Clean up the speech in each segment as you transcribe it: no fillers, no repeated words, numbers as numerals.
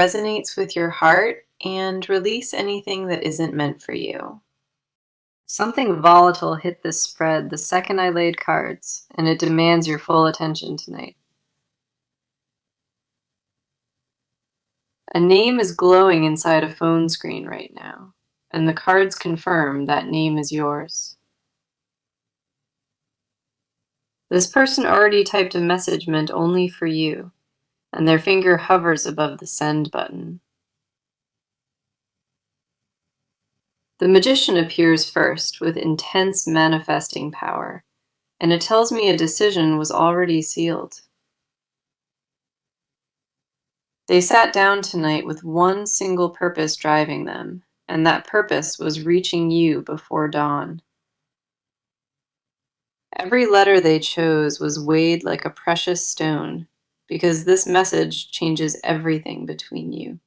resonates with your heart and release anything that isn't meant for you. Something volatile hit this spread the second I laid cards, and it demands your full attention tonight. A name is glowing inside a phone screen right now, and the cards confirm that name is yours. This person already typed a message meant only for you, and their finger hovers above the send button. The magician appears first with intense manifesting power, and it tells me a decision was already sealed. They sat down tonight with one single purpose driving them, and that purpose was reaching you before dawn. Every letter they chose was weighed like a precious stone, because this message changes everything between you.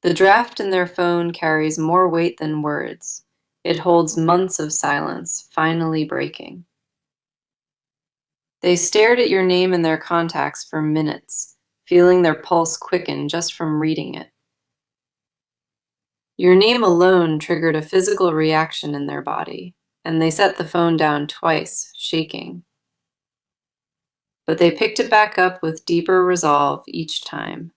The draft in their phone carries more weight than words. It holds months of silence, finally breaking. They stared at your name and their contacts for minutes, feeling their pulse quicken just from reading it. Your name alone triggered a physical reaction in their body, and they set the phone down twice, shaking. But they picked it back up with deeper resolve each time,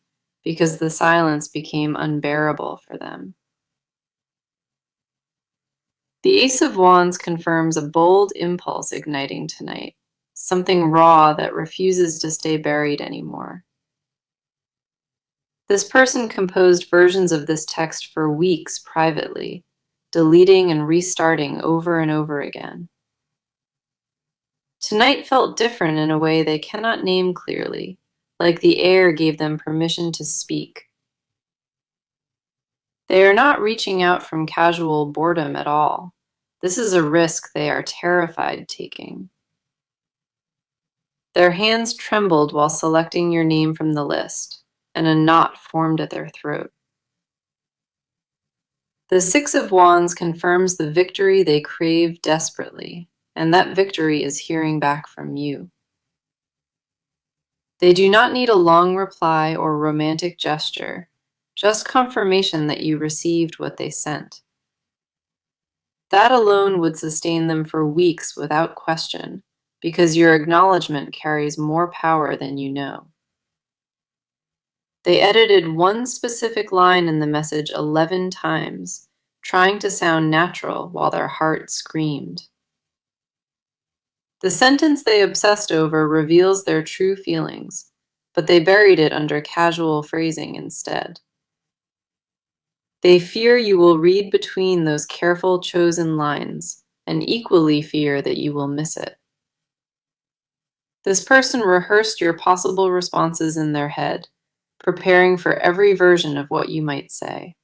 because the silence became unbearable for them. The Ace of Wands confirms a bold impulse igniting tonight, something raw that refuses to stay buried anymore. This person composed versions of this text for weeks privately, deleting and restarting over and over again. Tonight felt different in a way they cannot name clearly, like the air gave them permission to speak. They are not reaching out from casual boredom at all. This is a risk they are terrified taking. Their hands trembled while selecting your name from the list, and a knot formed at their throat. The Six of Wands confirms the victory they crave desperately, and that victory is hearing back from you. They do not need a long reply or romantic gesture, just confirmation that you received what they sent. That alone would sustain them for weeks without question, because your acknowledgement carries more power than you know. They edited one specific line in the message 11 times, trying to sound natural while their heart screamed. The sentence they obsessed over reveals their true feelings, but they buried it under casual phrasing instead. They fear you will read between those careful chosen lines, and equally fear that you will miss it. This person rehearsed your possible responses in their head, preparing for every version of what you might say.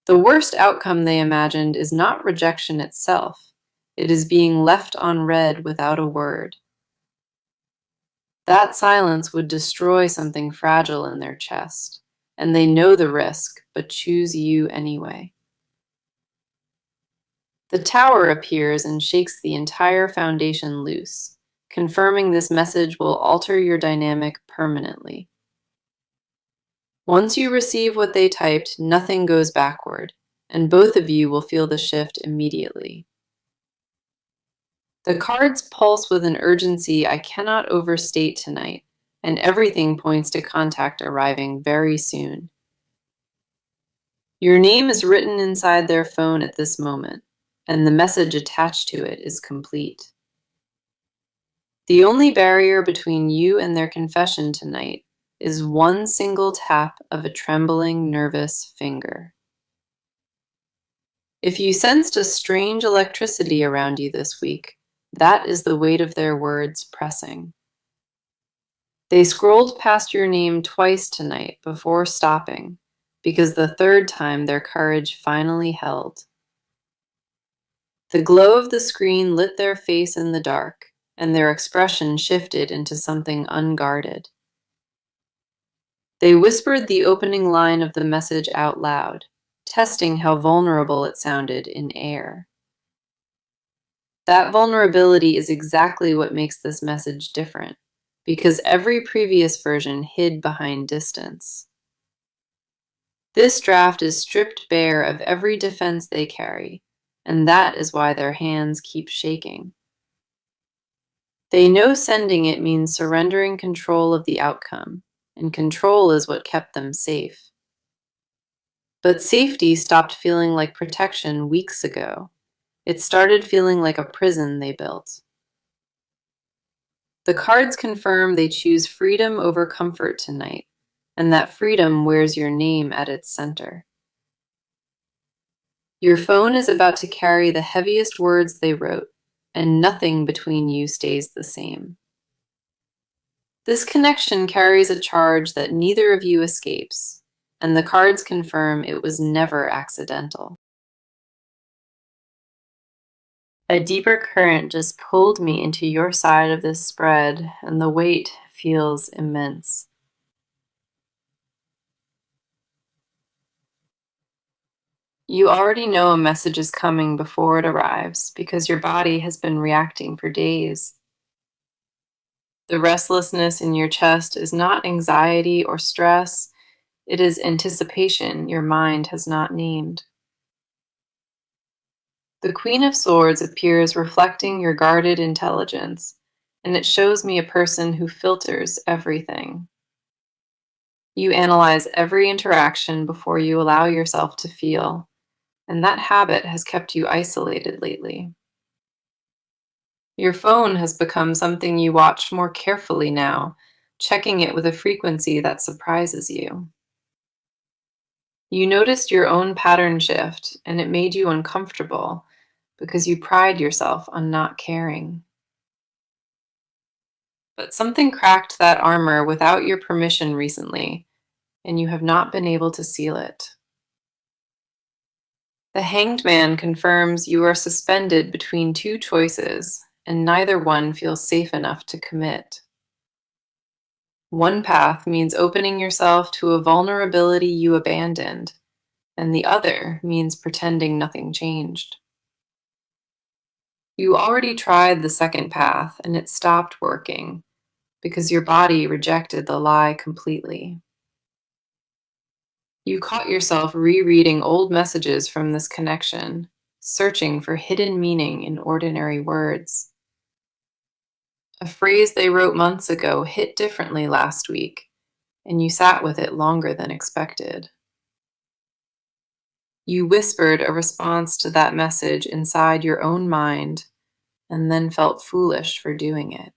The worst outcome they imagined is not rejection itself. It is being left unread without a word. That silence would destroy something fragile in their chest, and they know the risk, but choose you anyway. The Tower appears and shakes the entire foundation loose, confirming this message will alter your dynamic permanently. Once you receive what they typed, nothing goes backward, and both of you will feel the shift immediately. The cards pulse with an urgency I cannot overstate tonight, and everything points to contact arriving very soon. Your name is written inside their phone at this moment, and the message attached to it is complete. The only barrier between you and their confession tonight is one single tap of a trembling, nervous finger. If you sensed a strange electricity around you this week, that is the weight of their words pressing. They scrolled past your name twice tonight before stopping, because the third time their courage finally held. The glow of the screen lit their face in the dark, and their expression shifted into something unguarded. They whispered the opening line of the message out loud, testing how vulnerable it sounded in air. That vulnerability is exactly what makes this message different, because every previous version hid behind distance. This draft is stripped bare of every defense they carry, and that is why their hands keep shaking. They know sending it means surrendering control of the outcome, and control is what kept them safe. But safety stopped feeling like protection weeks ago. It started feeling like a prison they built. The cards confirm they choose freedom over comfort tonight, and that freedom wears your name at its center. Your phone is about to carry the heaviest words they wrote, and nothing between you stays the same. This connection carries a charge that neither of you escapes, and the cards confirm it was never accidental. A deeper current just pulled me into your side of this spread, and the weight feels immense. You already know a message is coming before it arrives because your body has been reacting for days. The restlessness in your chest is not anxiety or stress, it is anticipation your mind has not named. The Queen of Swords appears reflecting your guarded intelligence, and it shows me a person who filters everything. You analyze every interaction before you allow yourself to feel, and that habit has kept you isolated lately. Your phone has become something you watch more carefully now, checking it with a frequency that surprises you. You noticed your own pattern shift, and it made you uncomfortable because you pride yourself on not caring. But something cracked that armor without your permission recently, and you have not been able to seal it. The Hanged Man confirms you are suspended between two choices, and neither one feels safe enough to commit. One path means opening yourself to a vulnerability you abandoned, and the other means pretending nothing changed. You already tried the second path, and it stopped working because your body rejected the lie completely. You caught yourself rereading old messages from this connection, searching for hidden meaning in ordinary words. A phrase they wrote months ago hit differently last week, and you sat with it longer than expected. You whispered a response to that message inside your own mind, and then felt foolish for doing it.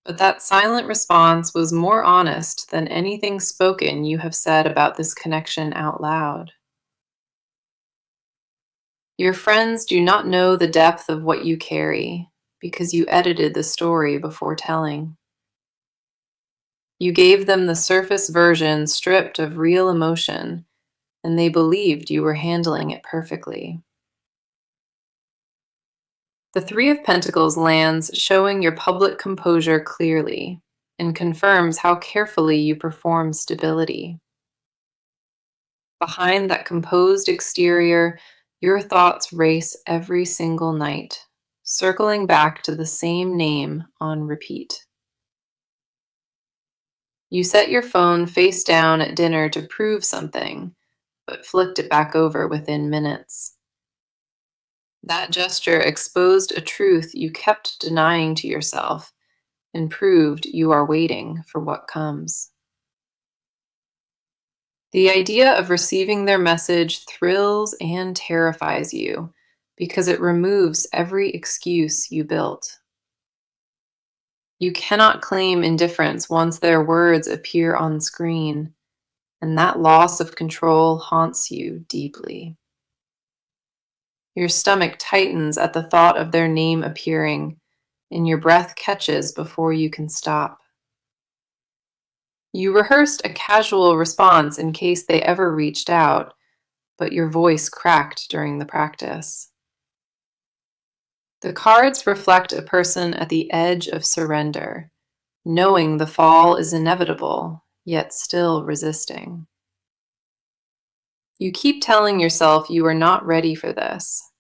But that silent response was more honest than anything spoken you have said about this connection out loud. Your friends do not know the depth of what you carry because you edited the story before telling. You gave them the surface version stripped of real emotion, and they believed you were handling it perfectly. The Three of Pentacles lands, showing your public composure clearly, and confirms how carefully you perform stability. Behind that composed exterior, your thoughts race every single night, circling back to the same name on repeat. You set your phone face down at dinner to prove something, but flicked it back over within minutes. That gesture exposed a truth you kept denying to yourself and proved you are waiting for what comes. The idea of receiving their message thrills and terrifies you because it removes every excuse you built. You cannot claim indifference once their words appear on screen, and that loss of control haunts you deeply. Your stomach tightens at the thought of their name appearing, and your breath catches before you can stop. You rehearsed a casual response in case they ever reached out, but your voice cracked during the practice. The cards reflect a person at the edge of surrender, knowing the fall is inevitable, yet still resisting. You keep telling yourself you are not ready for this,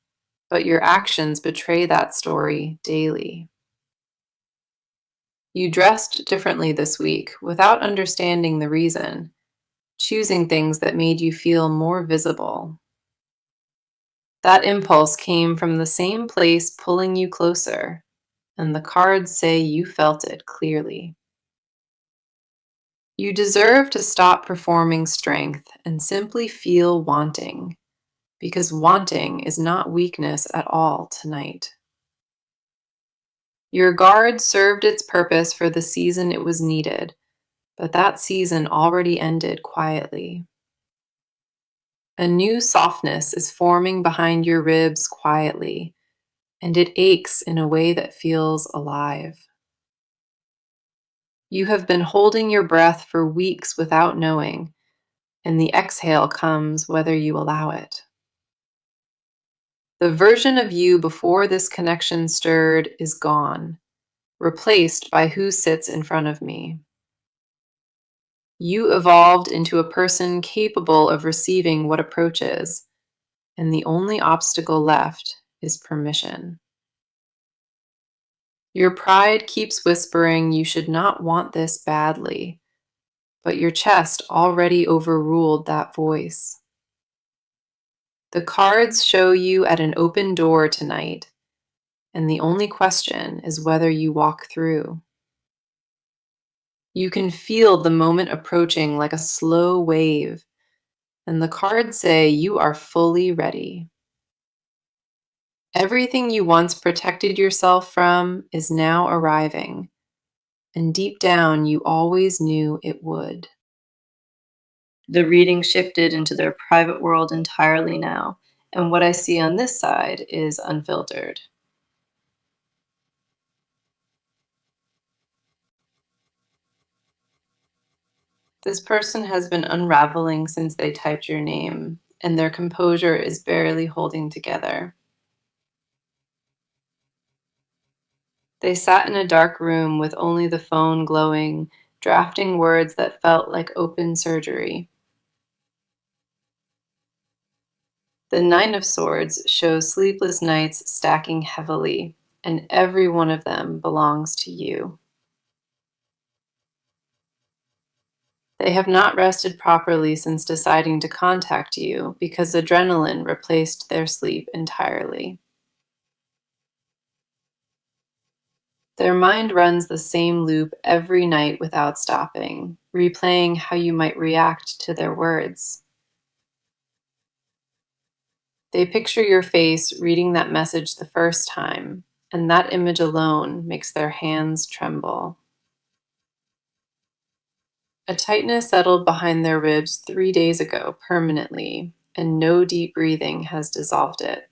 but your actions betray that story daily. You dressed differently this week without understanding the reason, choosing things that made you feel more visible. That impulse came from the same place pulling you closer, and the cards say you felt it clearly. You deserve to stop performing strength and simply feel wanting, because wanting is not weakness at all tonight. Your guard served its purpose for the season it was needed, but that season already ended quietly. A new softness is forming behind your ribs quietly, and it aches in a way that feels alive. You have been holding your breath for weeks without knowing, and the exhale comes whether you allow it. The version of you before this connection stirred is gone, replaced by who sits in front of me. You evolved into a person capable of receiving what approaches, and the only obstacle left is permission. Your pride keeps whispering you should not want this badly, but your chest already overruled that voice. The cards show you at an open door tonight, and the only question is whether you walk through. You can feel the moment approaching like a slow wave, and the cards say you are fully ready. Everything you once protected yourself from is now arriving, and deep down you always knew it would. The reading shifted into their private world entirely now, and what I see on this side is unfiltered. This person has been unraveling since they typed your name, and their composure is barely holding together. They sat in a dark room with only the phone glowing, drafting words that felt like open surgery. The Nine of Swords shows sleepless nights stacking heavily, and every one of them belongs to you. They have not rested properly since deciding to contact you because adrenaline replaced their sleep entirely. Their mind runs the same loop every night without stopping, replaying how you might react to their words. They picture your face reading that message the first time, and that image alone makes their hands tremble. A tightness settled behind their ribs 3 days ago permanently, and no deep breathing has dissolved it.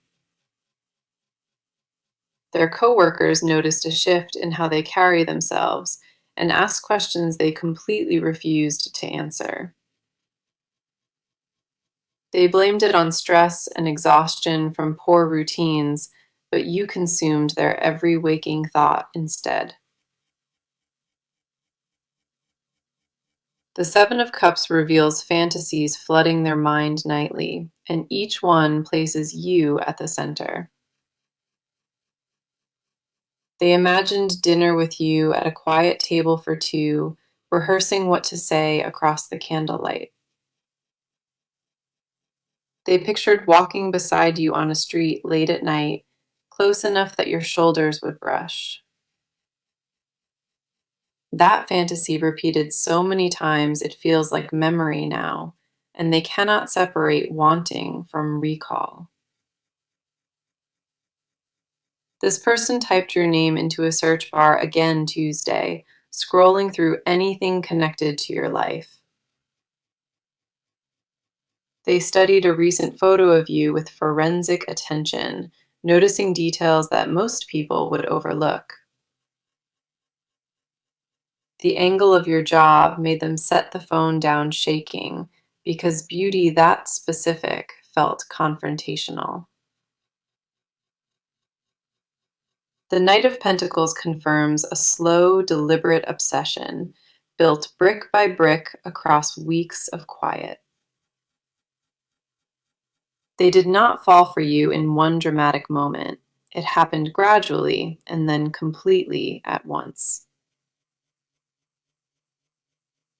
Their coworkers noticed a shift in how they carry themselves and asked questions they completely refused to answer. They blamed it on stress and exhaustion from poor routines, but you consumed their every waking thought instead. The Seven of Cups reveals fantasies flooding their mind nightly, and each one places you at the center. They imagined dinner with you at a quiet table for two, rehearsing what to say across the candlelight. They pictured walking beside you on a street late at night, close enough that your shoulders would brush. That fantasy repeated so many times it feels like memory now, and they cannot separate wanting from recall. This person typed your name into a search bar again Tuesday, scrolling through anything connected to your life. They studied a recent photo of you with forensic attention, noticing details that most people would overlook. The angle of your job made them set the phone down shaking because beauty that specific felt confrontational. The Knight of Pentacles confirms a slow, deliberate obsession built brick by brick across weeks of quiet. They did not fall for you in one dramatic moment. It happened gradually and then completely at once.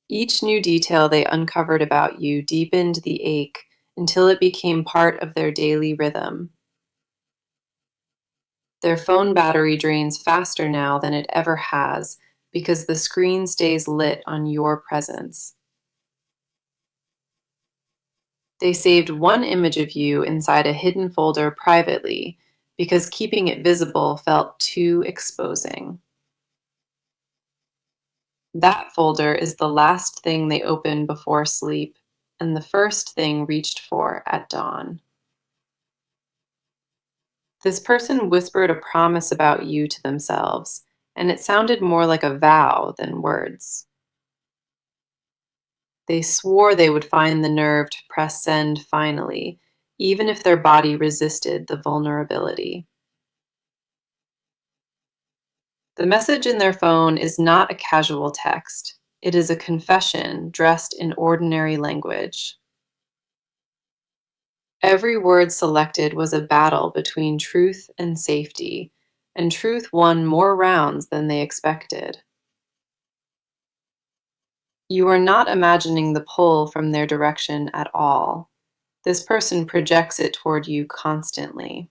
Each new detail they uncovered about you deepened the ache until it became part of their daily rhythm. Their phone battery drains faster now than it ever has because the screen stays lit on your presence. They saved one image of you inside a hidden folder privately because keeping it visible felt too exposing. That folder is the last thing they opened before sleep and the first thing reached for at dawn. This person whispered a promise about you to themselves, and it sounded more like a vow than words. They swore they would find the nerve to press send finally, even if their body resisted the vulnerability. The message in their phone is not a casual text. It is a confession dressed in ordinary language. Every word selected was a battle between truth and safety, and truth won more rounds than they expected. You are not imagining the pull from their direction at all. This person projects it toward you constantly.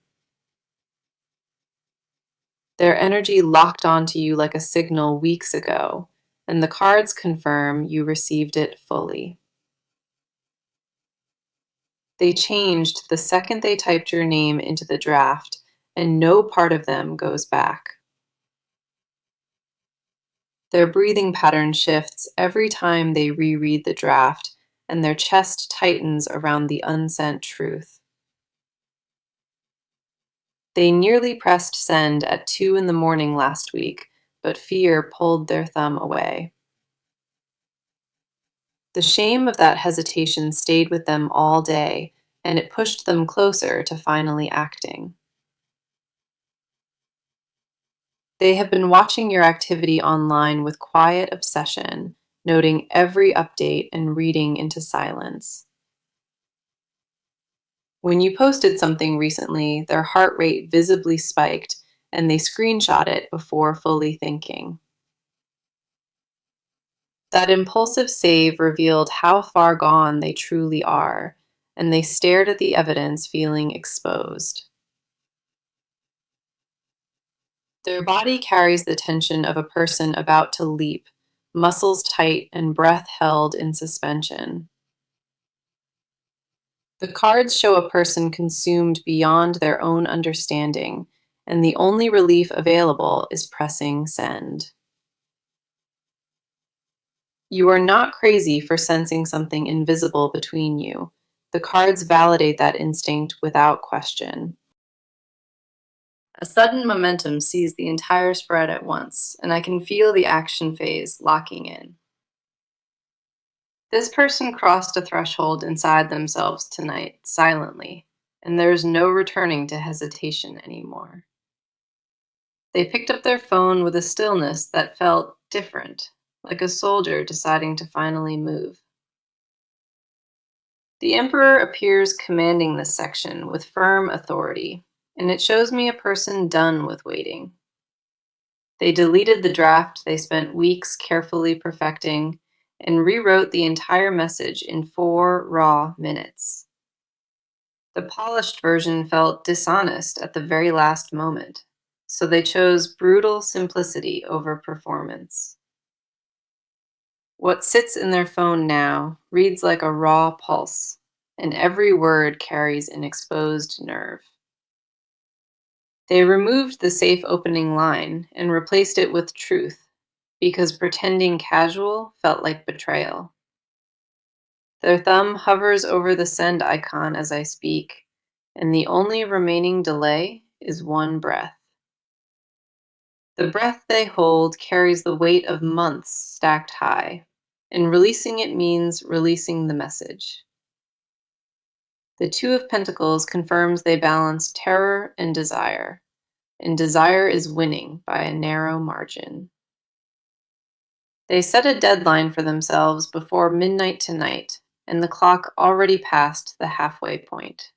Their energy locked onto you like a signal weeks ago, and the cards confirm you received it fully. They changed the second they typed your name into the draft, and no part of them goes back. Their breathing pattern shifts every time they reread the draft, and their chest tightens around the unsent truth. They nearly pressed send at 2 in the morning last week, but fear pulled their thumb away. The shame of that hesitation stayed with them all day, and it pushed them closer to finally acting. They have been watching your activity online with quiet obsession, noting every update and reading into silence. When you posted something recently, their heart rate visibly spiked, and they screenshot it before fully thinking. That impulsive save revealed how far gone they truly are, and they stared at the evidence feeling exposed. Their body carries the tension of a person about to leap, muscles tight and breath held in suspension. The cards show a person consumed beyond their own understanding, and the only relief available is pressing send. You are not crazy for sensing something invisible between you. The cards validate that instinct without question. A sudden momentum sees the entire spread at once, and I can feel the action phase locking in. This person crossed a threshold inside themselves tonight, silently, and there is no returning to hesitation anymore. They picked up their phone with a stillness that felt different, like a soldier deciding to finally move. The Emperor appears commanding this section with firm authority, and it shows me a person done with waiting. They deleted the draft they spent weeks carefully perfecting and rewrote the entire message in 4 raw minutes. The polished version felt dishonest at the very last moment, so they chose brutal simplicity over performance. What sits in their phone now reads like a raw pulse, and every word carries an exposed nerve. They removed the safe opening line and replaced it with truth, because pretending casual felt like betrayal. Their thumb hovers over the send icon as I speak, and the only remaining delay is one breath. The breath they hold carries the weight of months stacked high, and releasing it means releasing the message. The Two of Pentacles confirms they balance terror and desire is winning by a narrow margin. They set a deadline for themselves before midnight tonight, and the clock already passed the halfway point.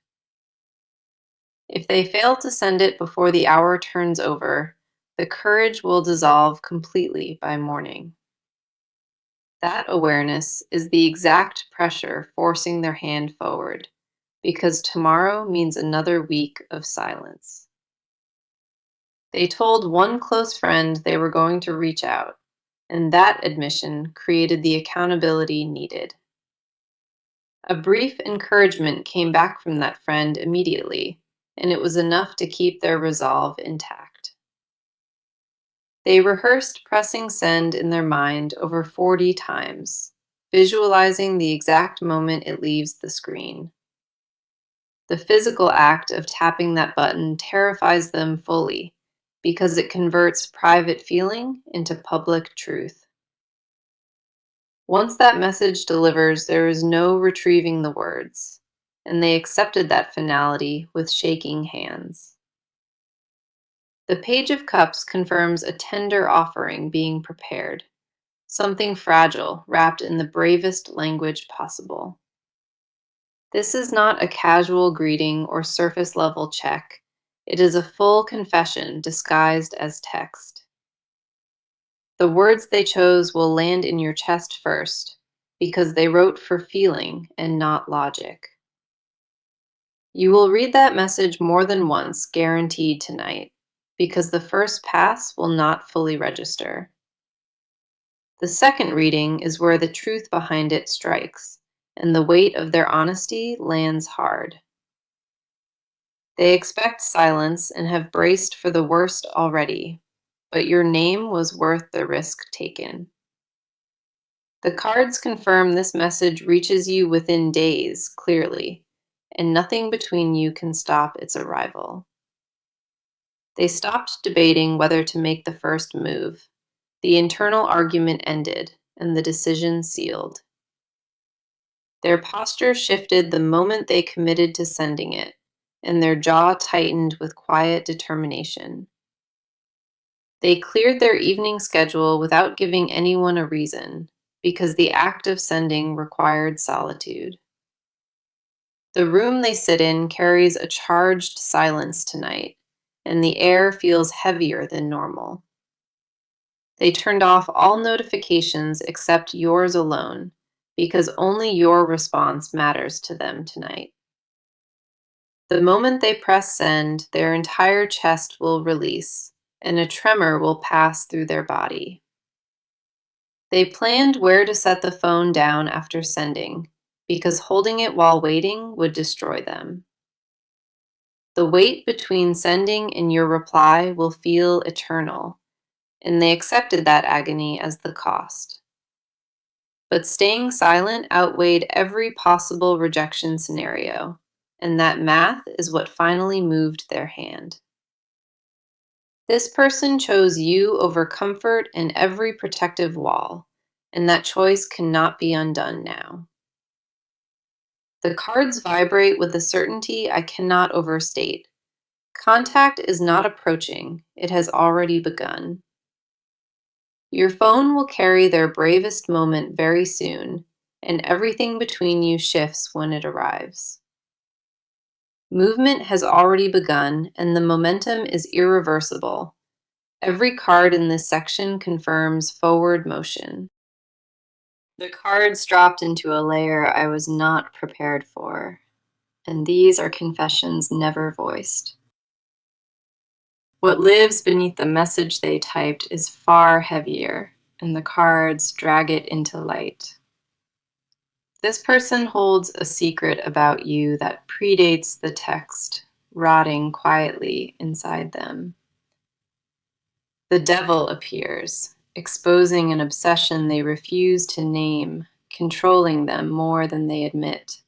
If they fail to send it before the hour turns over, the courage will dissolve completely by morning. That awareness is the exact pressure forcing their hand forward, because tomorrow means another week of silence. They told one close friend they were going to reach out, and that admission created the accountability needed. A brief encouragement came back from that friend immediately, and it was enough to keep their resolve intact. They rehearsed pressing send in their mind over 40 times, visualizing the exact moment it leaves the screen. The physical act of tapping that button terrifies them fully because it converts private feeling into public truth. Once that message delivers, there is no retrieving the words, and they accepted that finality with shaking hands. The Page of Cups confirms a tender offering being prepared, something fragile wrapped in the bravest language possible. This is not a casual greeting or surface level check. It is a full confession disguised as text. The words they chose will land in your chest first, because they wrote for feeling and not logic. You will read that message more than once, guaranteed tonight, because the first pass will not fully register. The second reading is where the truth behind it strikes, and the weight of their honesty lands hard. They expect silence and have braced for the worst already, but your name was worth the risk taken. The cards confirm this message reaches you within days, clearly, and nothing between you can stop its arrival. They stopped debating whether to make the first move. The internal argument ended, and the decision sealed. Their posture shifted the moment they committed to sending it, and their jaw tightened with quiet determination. They cleared their evening schedule without giving anyone a reason, because the act of sending required solitude. The room they sit in carries a charged silence tonight, and the air feels heavier than normal. They turned off all notifications except yours alone, because only your response matters to them tonight. The moment they press send, their entire chest will release, and a tremor will pass through their body. They planned where to set the phone down after sending, because holding it while waiting would destroy them. The wait between sending and your reply will feel eternal, and they accepted that agony as the cost. But staying silent outweighed every possible rejection scenario, and that math is what finally moved their hand. This person chose you over comfort and every protective wall, and that choice cannot be undone now. The cards vibrate with a certainty I cannot overstate. Contact is not approaching, it has already begun. Your phone will carry their bravest moment very soon, and everything between you shifts when it arrives. Movement has already begun, and the momentum is irreversible. Every card in this section confirms forward motion. The cards dropped into a layer I was not prepared for, and these are confessions never voiced. What lives beneath the message they typed is far heavier, and the cards drag it into light. This person holds a secret about you that predates the text, rotting quietly inside them. The devil appears, exposing an obsession they refuse to name, controlling them more than they admit.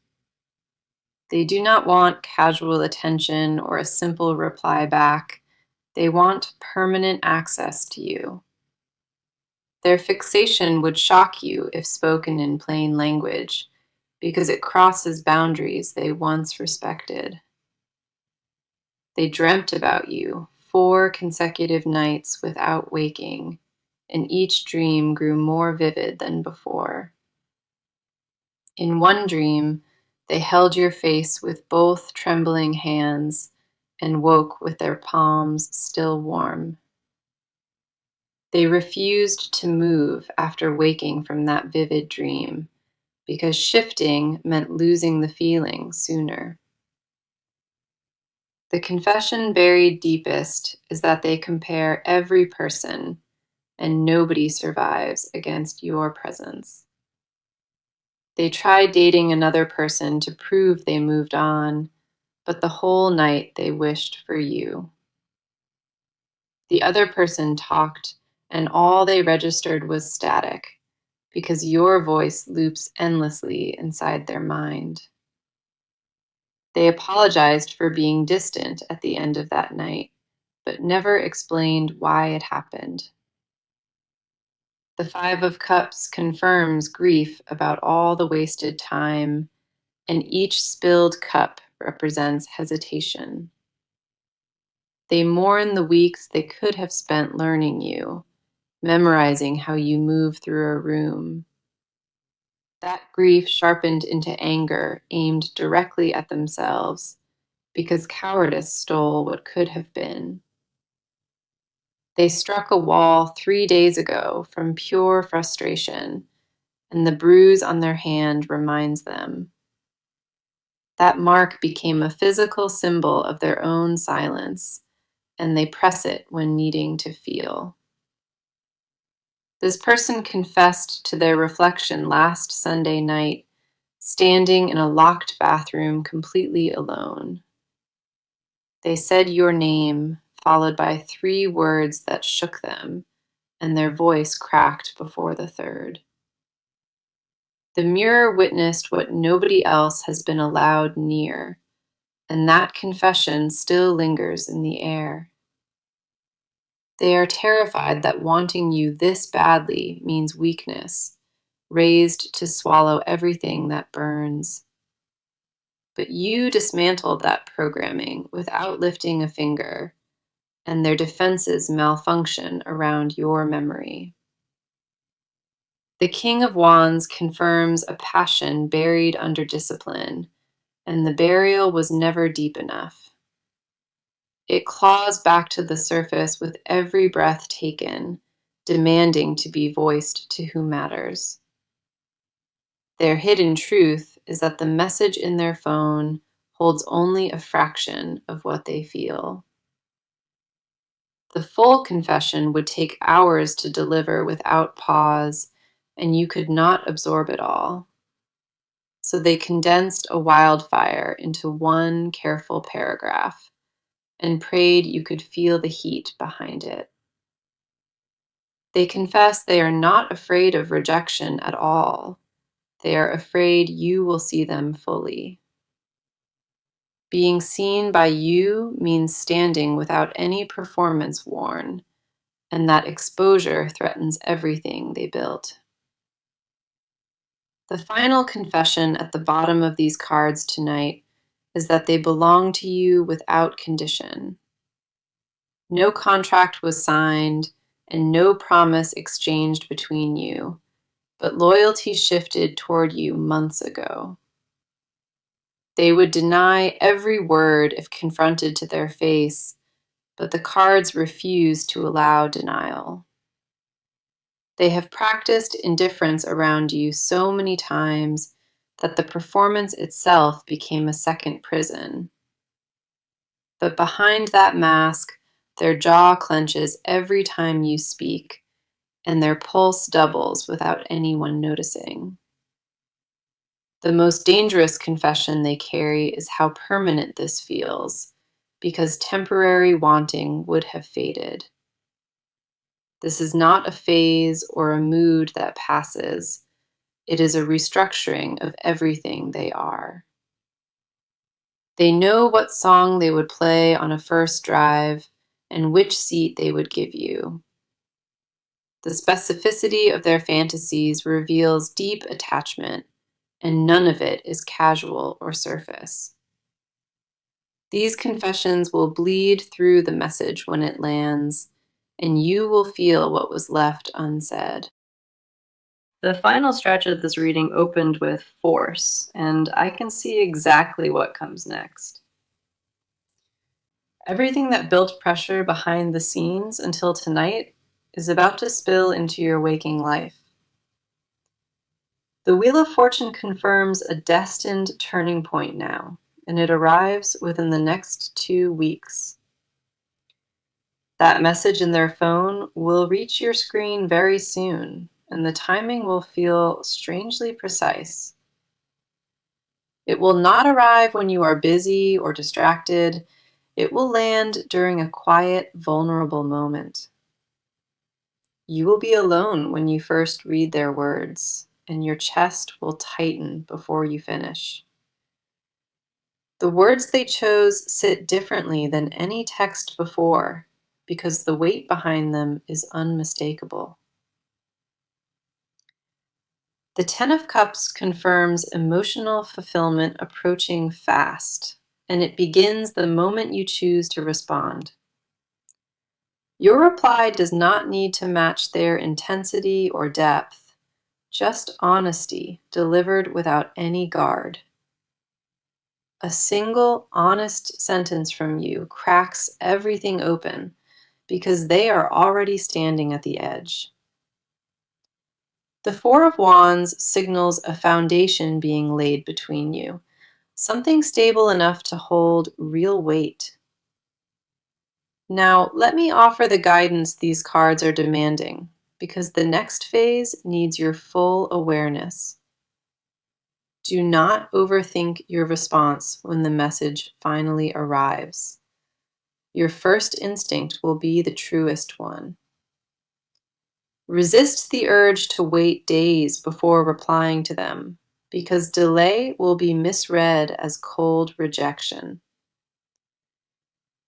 They do not want casual attention or a simple reply back. They want permanent access to you. Their fixation would shock you if spoken in plain language, because it crosses boundaries they once respected. They dreamt about you 4 consecutive nights without waking, and each dream grew more vivid than before. In one dream, they held your face with both trembling hands and woke with their palms still warm. They refused to move after waking from that vivid dream, because shifting meant losing the feeling sooner. The confession buried deepest is that they compare every person, and nobody survives against your presence. They tried dating another person to prove they moved on, but the whole night they wished for you. The other person talked, and all they registered was static, because your voice loops endlessly inside their mind. They apologized for being distant at the end of that night, but never explained why it happened. The Five of Cups confirms grief about all the wasted time, and each spilled cup represents hesitation. They mourn the weeks they could have spent learning you, memorizing how you move through a room. That grief sharpened into anger aimed directly at themselves, because cowardice stole what could have been. They struck a wall 3 days ago from pure frustration, and the bruise on their hand reminds them. That mark became a physical symbol of their own silence, and they press it when needing to feel. This person confessed to their reflection last Sunday night, standing in a locked bathroom completely alone. They said your name, followed by 3 words that shook them, and their voice cracked before the third. The mirror witnessed what nobody else has been allowed near, and that confession still lingers in the air. They are terrified that wanting you this badly means weakness, raised to swallow everything that burns. But you dismantled that programming without lifting a finger, and their defenses malfunction around your memory. The King of Wands confirms a passion buried under discipline, and the burial was never deep enough. It claws back to the surface with every breath taken, demanding to be voiced to who matters. Their hidden truth is that the message in their phone holds only a fraction of what they feel. The full confession would take hours to deliver without pause, and you could not absorb it all. So they condensed a wildfire into one careful paragraph and prayed you could feel the heat behind it. They confess they are not afraid of rejection at all. They are afraid you will see them fully. Being seen by you means standing without any performance worn, and that exposure threatens everything they built. The final confession at the bottom of these cards tonight is that they belong to you without condition. No contract was signed and no promise exchanged between you, but loyalty shifted toward you months ago. They would deny every word if confronted to their face, but the cards refuse to allow denial. They have practiced indifference around you so many times that the performance itself became a second prison. But behind that mask, their jaw clenches every time you speak, and their pulse doubles without anyone noticing. The most dangerous confession they carry is how permanent this feels, because temporary wanting would have faded. This is not a phase or a mood that passes. It is a restructuring of everything they are. They know what song they would play on a first drive and which seat they would give you. The specificity of their fantasies reveals deep attachment, and none of it is casual or surface. These confessions will bleed through the message when it lands, and you will feel what was left unsaid. The final stretch of this reading opened with force, and I can see exactly what comes next. Everything that built pressure behind the scenes until tonight is about to spill into your waking life. The Wheel of Fortune confirms a destined turning point now, and it arrives within the next 2 weeks. That message in their phone will reach your screen very soon, and the timing will feel strangely precise. It will not arrive when you are busy or distracted. It will land during a quiet, vulnerable moment. You will be alone when you first read their words, and your chest will tighten before you finish. The words they chose sit differently than any text before because the weight behind them is unmistakable. The Ten of Cups confirms emotional fulfillment approaching fast, and it begins the moment you choose to respond. Your reply does not need to match their intensity or depth, just honesty delivered without any guard. A single honest sentence from you cracks everything open because they are already standing at the edge. The Four of Wands signals a foundation being laid between you, something stable enough to hold real weight. Now, let me offer the guidance these cards are demanding, because the next phase needs your full awareness. Do not overthink your response when the message finally arrives. Your first instinct will be the truest one. Resist the urge to wait days before replying to them, because delay will be misread as cold rejection.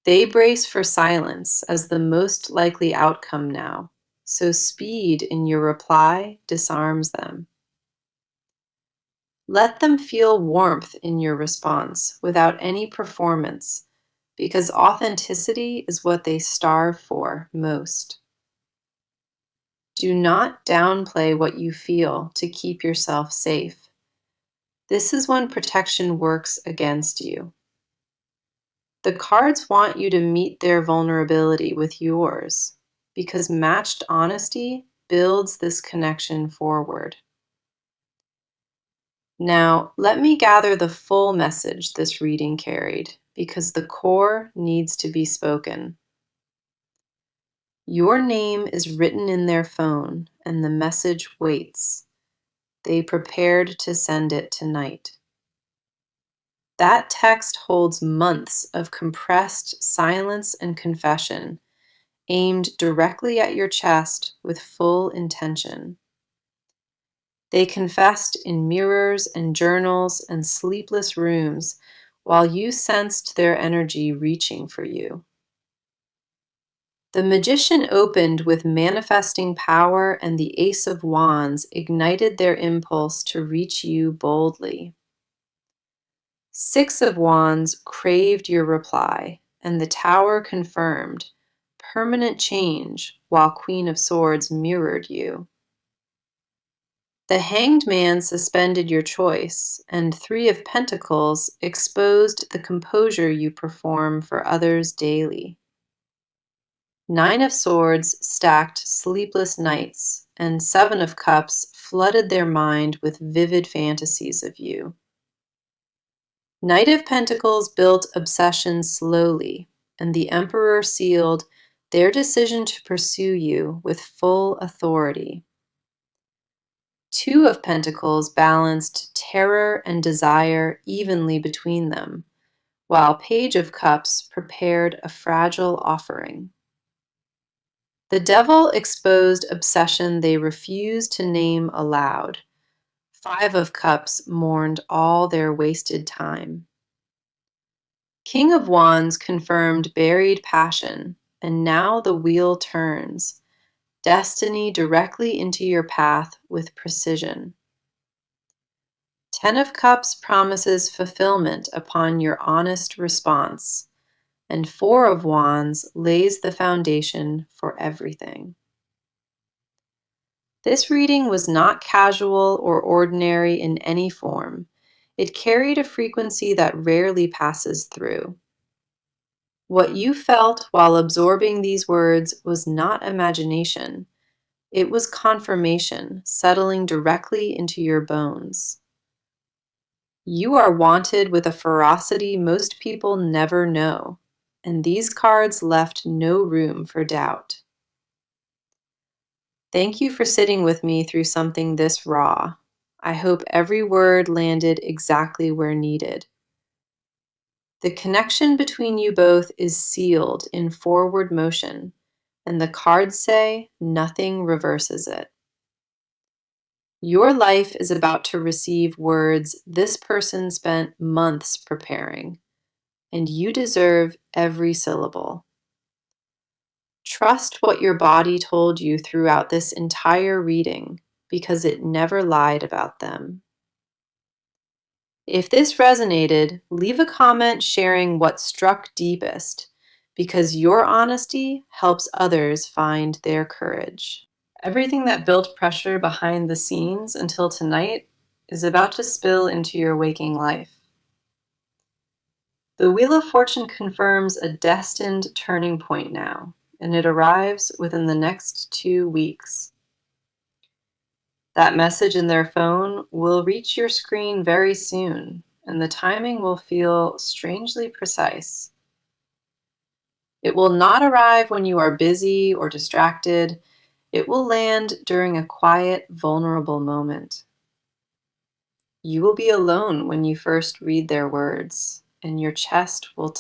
They brace for silence as the most likely outcome now, so speed in your reply disarms them. Let them feel warmth in your response without any performance, because authenticity is what they starve for most. Do not downplay what you feel to keep yourself safe. This is when protection works against you. The cards want you to meet their vulnerability with yours, because matched honesty builds this connection forward. Now, let me gather the full message this reading carried, because the core needs to be spoken. Your name is written in their phone, and the message waits. They prepared to send it tonight. That text holds months of compressed silence and confession, aimed directly at your chest with full intention. They confessed in mirrors and journals and sleepless rooms while you sensed their energy reaching for you. The magician opened with manifesting power, and the Ace of Wands ignited their impulse to reach you boldly. Six of Wands craved your reply, and the Tower confirmed permanent change, while Queen of Swords mirrored you. The Hanged Man suspended your choice, and Three of Pentacles exposed the composure you perform for others daily. Nine of Swords stacked sleepless nights, and Seven of Cups flooded their mind with vivid fantasies of you. Knight of Pentacles built obsession slowly, and the Emperor sealed their decision to pursue you with full authority. Two of Pentacles balanced terror and desire evenly between them, while Page of Cups prepared a fragile offering. The Devil exposed obsession they refused to name aloud. Five of Cups mourned all their wasted time. King of Wands confirmed buried passion, and now the wheel turns, destiny directly into your path with precision. Ten of Cups promises fulfillment upon your honest response, and Four of Wands lays the foundation for everything. This reading was not casual or ordinary in any form. It carried a frequency that rarely passes through. What you felt while absorbing these words was not imagination. It was confirmation settling directly into your bones. You are wanted with a ferocity most people never know, and these cards left no room for doubt. Thank you for sitting with me through something this raw. I hope every word landed exactly where needed. The connection between you both is sealed in forward motion, and the cards say nothing reverses it. Your life is about to receive words this person spent months preparing, and you deserve every syllable. Trust what your body told you throughout this entire reading, because it never lied about them. If this resonated, leave a comment sharing what struck deepest, because your honesty helps others find their courage. Everything that built pressure behind the scenes until tonight is about to spill into your waking life. The Wheel of Fortune confirms a destined turning point now, and it arrives within the next 2 weeks. That message in their phone will reach your screen very soon, and the timing will feel strangely precise. It will not arrive when you are busy or distracted. It will land during a quiet, vulnerable moment. You will be alone when you first read their words, and your chest will